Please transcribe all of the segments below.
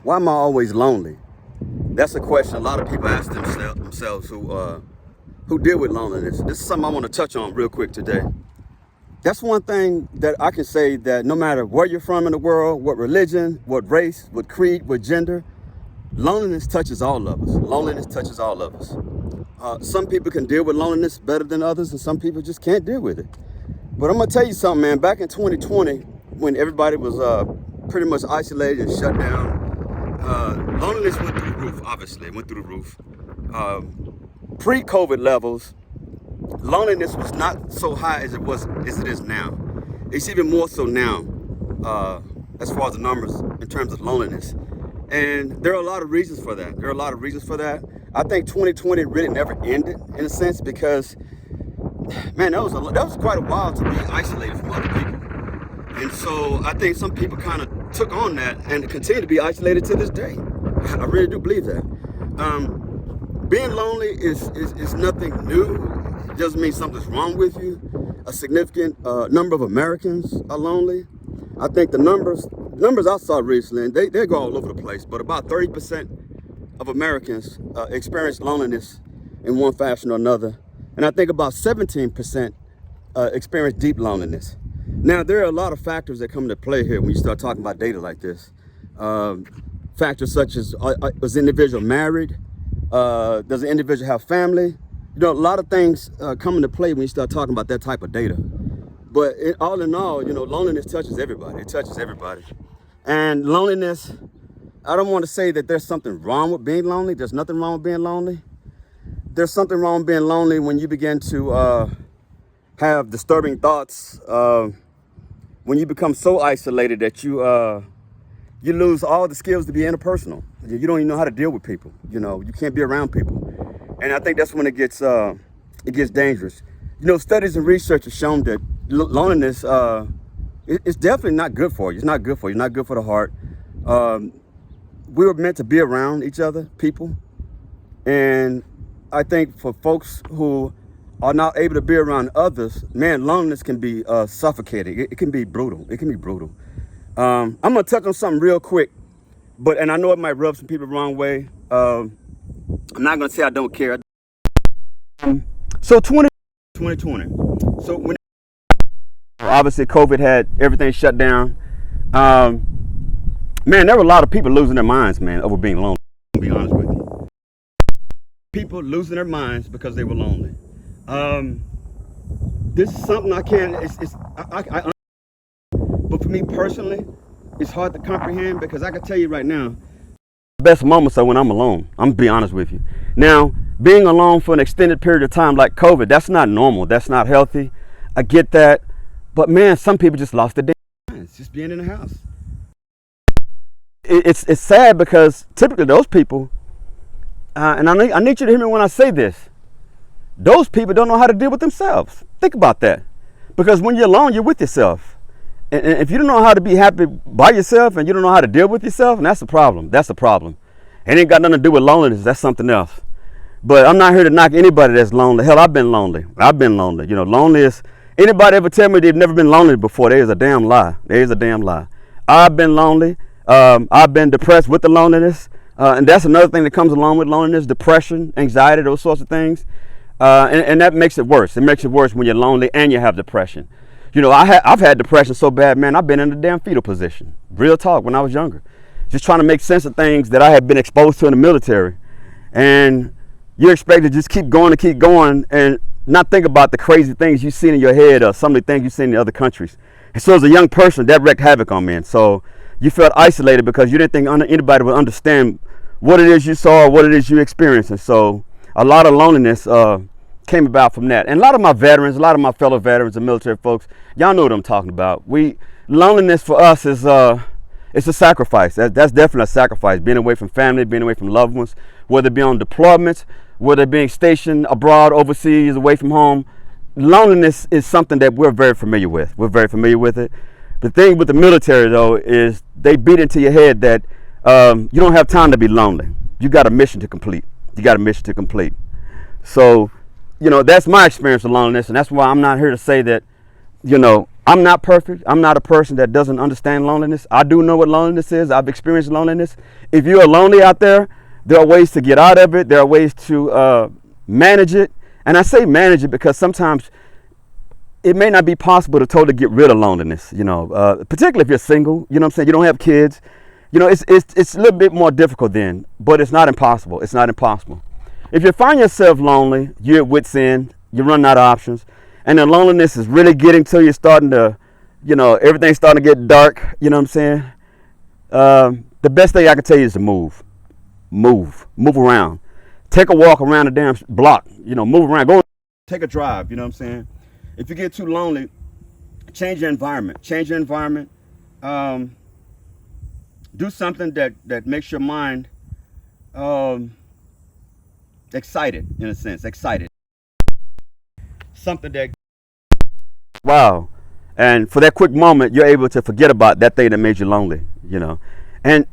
Why am I always lonely? That's a question a lot of people ask themselves who deal with loneliness. This is something I want to touch on real quick today. That's one thing that I can say, that no matter where you're from in the world, what religion, what race, what creed, what gender, loneliness touches all of us. Loneliness touches all of us. Some people can deal with loneliness better than others, and some people just can't deal with it. But I'm gonna tell you something, man. Back in 2020, when everybody was pretty much isolated and shut down, loneliness went through the roof. Obviously, it went through the roof. Pre-COVID levels, loneliness was not so high as it is now. It's even more so now, as far as the numbers in terms of loneliness. And there are a lot of reasons for that. I think 2020 really never ended, in a sense, because, man, that was quite a while to be isolated from other people. And so I think some people kind of took on that and continue to be isolated to this day. I really do believe that. Being lonely is nothing new. It doesn't mean something's wrong with you. A significant number of Americans are lonely. I think the numbers I saw recently, and they go all over the place, but about 30% of Americans experience loneliness in one fashion or another. And I think about 17% experience deep loneliness. Now, there are a lot of factors that come into play here when you start talking about data like this. Factors such as, is the individual married? Does the individual have family? You know, a lot of things come into play when you start talking about that type of data. But all in all, loneliness touches everybody. It touches everybody. And loneliness, I don't want to say that there's something wrong with being lonely. There's nothing wrong with being lonely. There's something wrong with being lonely when you begin to have disturbing thoughts, when you become so isolated that you lose all the skills to be interpersonal. You don't even know how to deal with people. You can't be around people. And I think that's when it gets dangerous. Studies and research have shown that loneliness, it's definitely not good for you. It's not good for you. It's not good for the heart. We were meant to be around each other, people. And I think for folks who are not able to be around others, man, loneliness can be suffocating. It can be brutal. I'm gonna touch on something real quick, and I know it might rub some people the wrong way. I'm not gonna say I don't care. So 2020. So when obviously COVID had everything shut down, man, there were a lot of people losing their minds, man, over being lonely. To be honest with you, people losing their minds because they were lonely. This is something I can't. But for me personally, it's hard to comprehend, because I can tell you right now, the best moments are when I'm alone. I'm gonna be honest with you. Now, being alone for an extended period of time like COVID, that's not normal. That's not healthy. I get that. But man, some people just lost their damn minds just being in the house. It's sad, because typically those people, and I need you to hear me when I say this, those people don't know how to deal with themselves. Think about that. Because when you're alone, you're with yourself. And if you don't know how to be happy by yourself, and you don't know how to deal with yourself, and that's a problem. That's a problem. It ain't got nothing to do with loneliness. That's something else. But I'm not here to knock anybody that's lonely. Hell, I've been lonely. Lonely is, anybody ever tell me they've never been lonely before, there is a damn lie. I've been lonely. I've been depressed with the loneliness. And that's another thing that comes along with loneliness: depression, anxiety, those sorts of things. And that makes it worse. It makes it worse when you're lonely and you have depression. I've had depression so bad, man, I've been in a damn fetal position. Real talk, when I was younger. Just trying to make sense of things that I had been exposed to in the military. And you're expected to just keep going and not think about the crazy things you see in your head, or some of the things you see in the other countries. And so as a young person, that wreaked havoc on me. And so you felt isolated because you didn't think anybody would understand what it is you saw or what it is you experienced. And so a lot of loneliness came about from that. And a lot of my fellow veterans and military folks, y'all know what I'm talking about. Loneliness for us is it's a sacrifice. That's definitely a sacrifice. Being away from family, being away from loved ones, whether it be on deployments, whether being stationed abroad, overseas, away from home. Loneliness is something that we're very familiar with. We're very familiar with it. The thing with the military, though, is they beat into your head that you don't have time to be lonely. You got a mission to complete. So, that's my experience of loneliness, and that's why I'm not here to say that, I'm not perfect. I'm not a person that doesn't understand loneliness. I do know what loneliness is. I've experienced loneliness. If you are lonely out there, there are ways to get out of it. There are ways to manage it. And I say manage it because sometimes it may not be possible to totally get rid of loneliness, particularly if you're single, you know what I'm saying? You don't have kids. It's a little bit more difficult then, but it's not impossible. It's not impossible. If you find yourself lonely, you're at wit's end, you're running out of options, and the loneliness is really getting to you, starting to, everything's starting to get dark, you know what I'm saying? The best thing I can tell you is to move around. Take a walk around the damn block, move around, go take a drive, you know what I'm saying? If you get too lonely, change your environment. Do something that makes your mind excited, in a sense, something that, wow. And for that quick moment, you're able to forget about that thing that made you lonely, And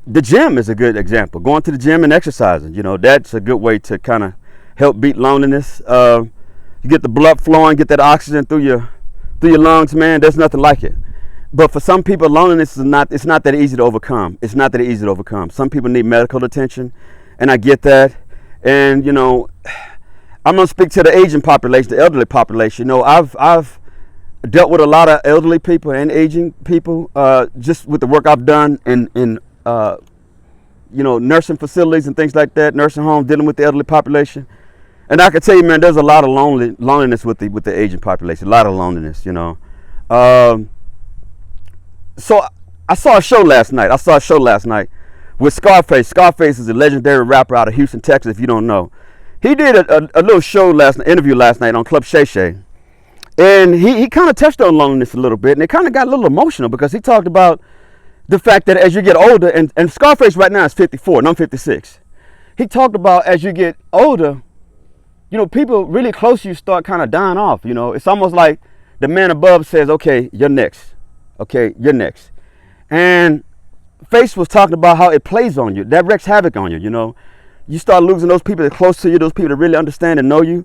the gym is a good example. Going to the gym and exercising, that's a good way to kind of help beat loneliness. You get the blood flowing, get that oxygen through your lungs, man. There's nothing like it. But for some people, loneliness it's not that easy to overcome. Some people need medical attention, and I get that. And I'm gonna speak to the aging population, the elderly population. I've dealt with a lot of elderly people and aging people, just with the work I've done in nursing facilities and things like that, nursing homes, dealing with the elderly population. And I can tell you, man, there's a lot of loneliness with the aging population. A lot of loneliness, So I saw a show last night with Scarface. Scarface is a legendary rapper out of Houston, Texas. If you don't know, he did a little interview last night on Club Shay Shay, and he kind of touched on loneliness a little bit, and it kind of got a little emotional because he talked about the fact that as you get older, and Scarface right now is 54, and I'm 56. He talked about as you get older, people really close to you start kind of dying off. It's almost like the man above says, okay, you're next. And Face was talking about how it plays on you. That wreaks havoc on you, You start losing those people that are close to you, those people that really understand and know you.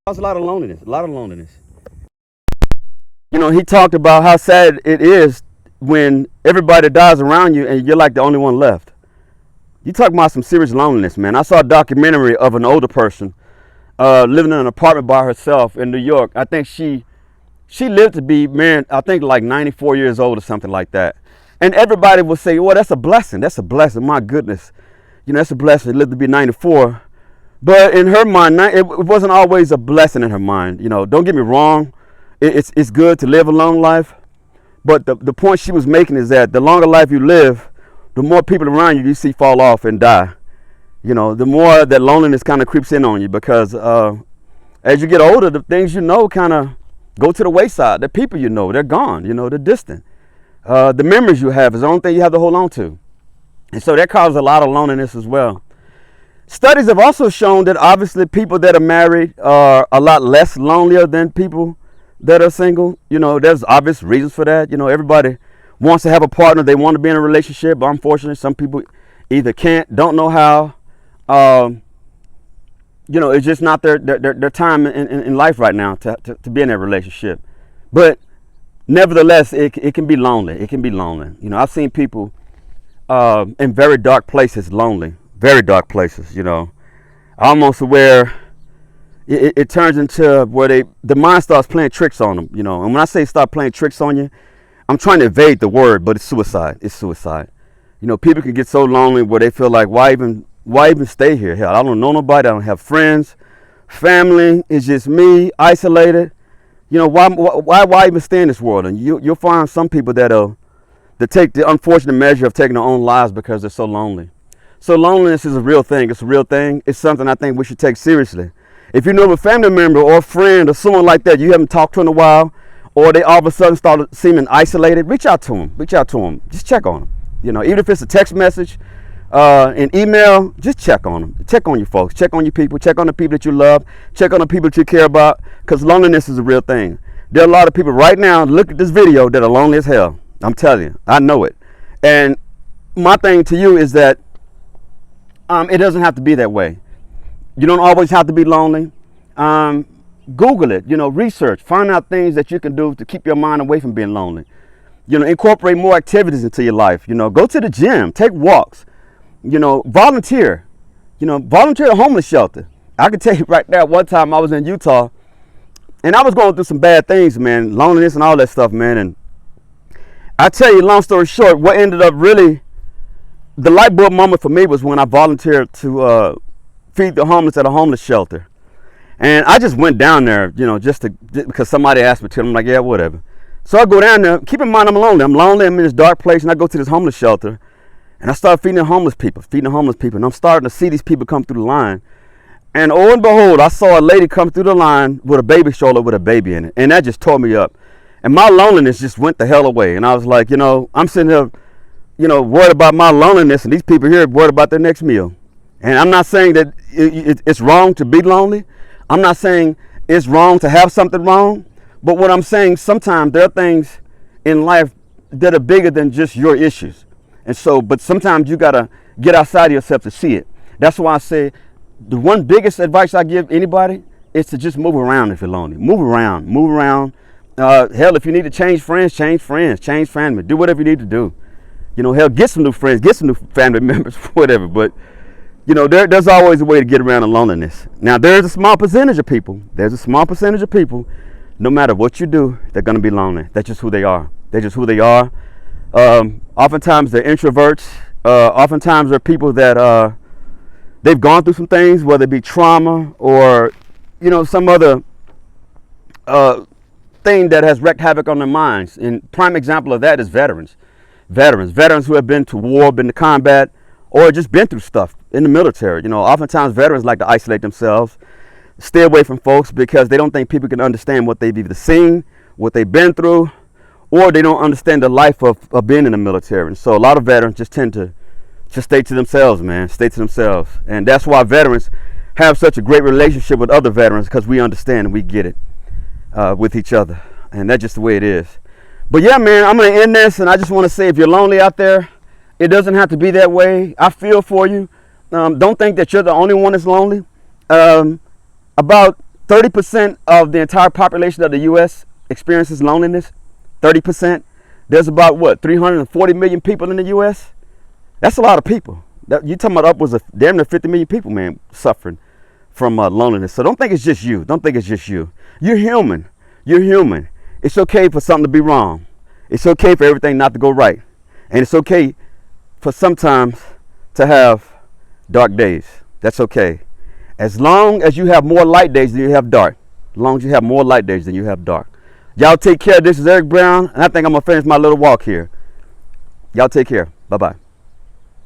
There's a lot of loneliness. He talked about how sad it is when everybody dies around you and you're like the only one left. You talking about some serious loneliness, man. I saw a documentary of an older person living in an apartment by herself in New York. I think she lived to be, man, I think like 94 years old or something like that. And everybody will say, well, that's a blessing. My goodness. That's a blessing to live to be 94. But in her mind, it wasn't always a blessing in her mind. Don't get me wrong. It's good to live a long life. But the point she was making is that the longer life you live, the more people around you see fall off and die. The more that loneliness kind of creeps in on you because as you get older, the things kind of go to the wayside. The people they're gone, they're distant. The memories you have is the only thing you have to hold on to. And so that causes a lot of loneliness as well. Studies have also shown that obviously people that are married are a lot less lonelier than people that are single. There's obvious reasons for that. Everybody wants to have a partner. They want to be in a relationship, but unfortunately some people either can't, don't know how. It's just not their time in life right now to be in that relationship. But nevertheless, it can be lonely. I've seen people in very dark places, lonely, very dark places, almost where it turns into where the mind starts playing tricks on them, And when I say start playing tricks on you, I'm trying to evade the word, but it's suicide. People can get so lonely where they feel like, why even stay here? Hell, I don't know nobody. I don't have friends, family. It's just me, isolated. Why even stay in this world? And you'll find some people that take the unfortunate measure of taking their own lives because they're so lonely. So loneliness is a real thing. It's a real thing. It's something I think we should take seriously. If you know of a family member or a friend or someone like that you haven't talked to in a while, or they all of a sudden started seeming isolated, reach out to them. Just check on them. Even if it's a text message, an email, just check on them. Check on your folks. Check on your people. Check on the people that you love. Check on the people that you care about, because loneliness is a real thing. There are a lot of people right now, look at this video, that are lonely as hell. I'm telling you, I know it. And my thing to you is that it doesn't have to be that way. You don't always have to be lonely. Google it, research, find out things that you can do to keep your mind away from being lonely. Incorporate more activities into your life. Go to the gym, take walks, volunteer, volunteer at a homeless shelter. I can tell you right now, one time I was in Utah and I was going through some bad things, man, loneliness and all that stuff, man. And I tell you, long story short, what ended up really, the light bulb moment for me was when I volunteered to feed the homeless at a homeless shelter. And I just went down there, just because somebody asked me to. I'm like, yeah, whatever. So I go down there. Keep in mind, I'm lonely. I'm in this dark place, and I go to this homeless shelter, and I start feeding the homeless people, and I'm starting to see these people come through the line. And oh and behold, I saw a lady come through the line with a baby stroller with a baby in it, and that just tore me up. And my loneliness just went the hell away. And I was like, I'm sitting here, worried about my loneliness, and these people here worried about their next meal. And I'm not saying that it's wrong to be lonely. I'm not saying it's wrong to have something wrong. But what I'm saying, sometimes there are things in life that are bigger than just your issues. And so, but sometimes you got to get outside of yourself to see it. That's why I say the one biggest advice I give anybody is to just move around if you're lonely. Move around. Hell, if you need to change family, do whatever you need to do. Hell, get some new friends, get some new family members, whatever. But, there's always a way to get around the loneliness. Now, there's a small percentage of people. No matter what you do, they're going to be lonely. That's just who they are. Oftentimes, they're introverts. Oftentimes, they're people that they've gone through some things, whether it be trauma or, some other thing that has wreaked havoc on their minds. And prime example of that is veterans who have been to war, been to combat, or just been through stuff in the military. Oftentimes veterans like to isolate themselves, stay away from folks because they don't think people can understand what they've either seen, what they've been through, or they don't understand the life of being in the military. And so a lot of veterans just tend to just stay to themselves, man, And that's why veterans have such a great relationship with other veterans, because we understand and we get it with each other. And that's just the way it is. But yeah, man, I'm going to end this, and I just want to say, if you're lonely out there, it doesn't have to be that way. I feel for you. Don't think that you're the only one that's lonely. About 30% of the entire population of the U.S. experiences loneliness. 30%. There's about, 340 million people in the U.S.? That's a lot of people. You're talking about upwards of damn near 50 million people, man, suffering from loneliness. So don't think it's just you. You're human. It's okay for something to be wrong. It's okay for everything not to go right. And it's okay for sometimes to have dark days. That's okay. As long as you have more light days than you have dark. Y'all take care. This is Eric Brown, and I think I'm going to finish my little walk here. Y'all take care. Bye-bye.